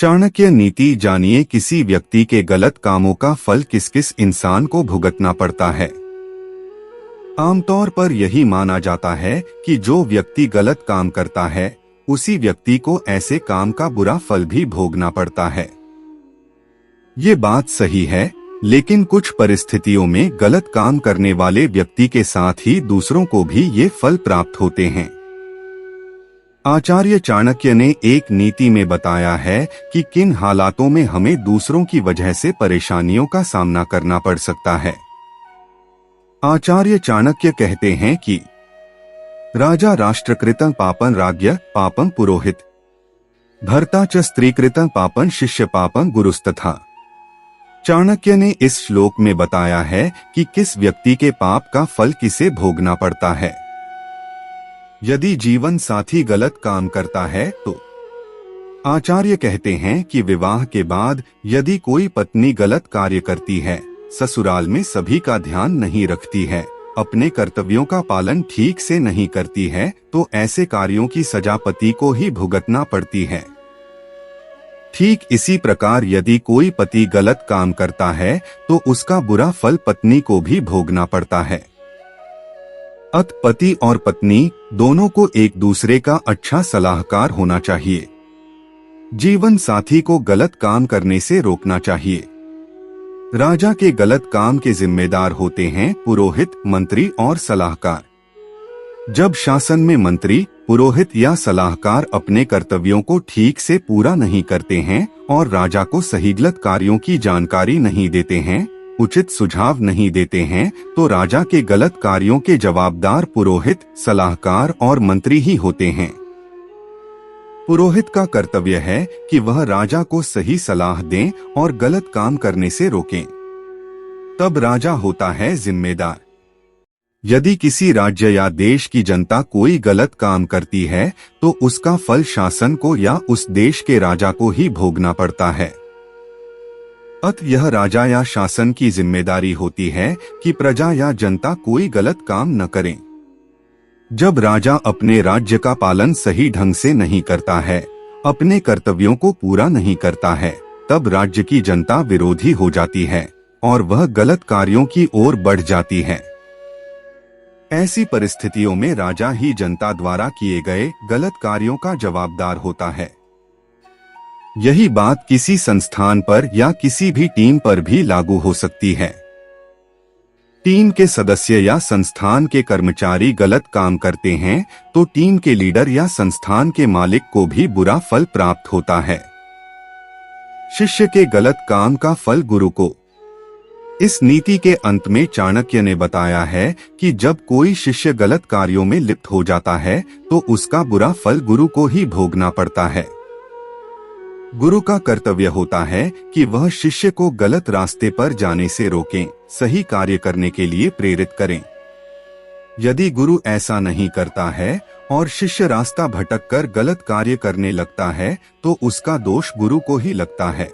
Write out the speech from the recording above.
चाणक्य नीति जानिए किसी व्यक्ति के गलत कामों का फल किस किस इंसान को भुगतना पड़ता है। आमतौर पर यही माना जाता है कि जो व्यक्ति गलत काम करता है उसी व्यक्ति को ऐसे काम का बुरा फल भी भोगना पड़ता है। ये बात सही है, लेकिन कुछ परिस्थितियों में गलत काम करने वाले व्यक्ति के साथ ही दूसरों को भी ये फल प्राप्त होते हैं। आचार्य चाणक्य ने एक नीति में बताया है कि किन हालातों में हमें दूसरों की वजह से परेशानियों का सामना करना पड़ सकता है। आचार्य चाणक्य कहते हैं कि राजा राष्ट्रकृतं पापं राज्ञ पापं पुरोहित, भर्ता च स्त्रीकृतं पापं शिष्य पापं गुरुस्तथा। चाणक्य ने इस श्लोक में बताया है कि किस व्यक्ति के पाप का फल किसे भोगना पड़ता है। यदि जीवन साथी गलत काम करता है तो आचार्य कहते हैं कि विवाह के बाद यदि कोई पत्नी गलत कार्य करती है, ससुराल में सभी का ध्यान नहीं रखती है, अपने कर्तव्यों का पालन ठीक से नहीं करती है, तो ऐसे कार्यों की सजा पति को ही भुगतना पड़ती है। ठीक इसी प्रकार यदि कोई पति गलत काम करता है तो उसका बुरा फल पत्नी को भी भोगना पड़ता है। अतः पति और पत्नी दोनों को एक दूसरे का अच्छा सलाहकार होना चाहिए। जीवन साथी को गलत काम करने से रोकना चाहिए। राजा के गलत काम के जिम्मेदार होते हैं पुरोहित, मंत्री और सलाहकार। जब शासन में मंत्री, पुरोहित या सलाहकार अपने कर्तव्यों को ठीक से पूरा नहीं करते हैं और राजा को सही गलत कार्यों की जानकारी नहीं देते हैं, उचित सुझाव नहीं देते हैं, तो राजा के गलत कार्यों के जवाबदार पुरोहित, सलाहकार और मंत्री ही होते हैं। पुरोहित का कर्तव्य है कि वह राजा को सही सलाह दें और गलत काम करने से रोकें। तब राजा होता है जिम्मेदार। यदि किसी राज्य या देश की जनता कोई गलत काम करती है तो उसका फल शासन को या उस देश के राजा को ही भोगना पड़ता है। अतः यह राजा या शासन की जिम्मेदारी होती है कि प्रजा या जनता कोई गलत काम न करें। जब राजा अपने राज्य का पालन सही ढंग से नहीं करता है, अपने कर्तव्यों को पूरा नहीं करता है, तब राज्य की जनता विरोधी हो जाती है और वह गलत कार्यों की ओर बढ़ जाती है। ऐसी परिस्थितियों में राजा ही जनता द्वारा किए गए गलत कार्यों का जवाबदार होता है। यही बात किसी संस्थान पर या किसी भी टीम पर भी लागू हो सकती है। टीम के सदस्य या संस्थान के कर्मचारी गलत काम करते हैं तो टीम के लीडर या संस्थान के मालिक को भी बुरा फल प्राप्त होता है। शिष्य के गलत काम का फल गुरु को। इस नीति के अंत में चाणक्य ने बताया है कि जब कोई शिष्य गलत कार्यों में लिप्त हो जाता है तो उसका बुरा फल गुरु को ही भोगना पड़ता है। गुरु का कर्तव्य होता है कि वह शिष्य को गलत रास्ते पर जाने से रोकें, सही कार्य करने के लिए प्रेरित करें। यदि गुरु ऐसा नहीं करता है और शिष्य रास्ता भटककर गलत कार्य करने लगता है तो उसका दोष गुरु को ही लगता है।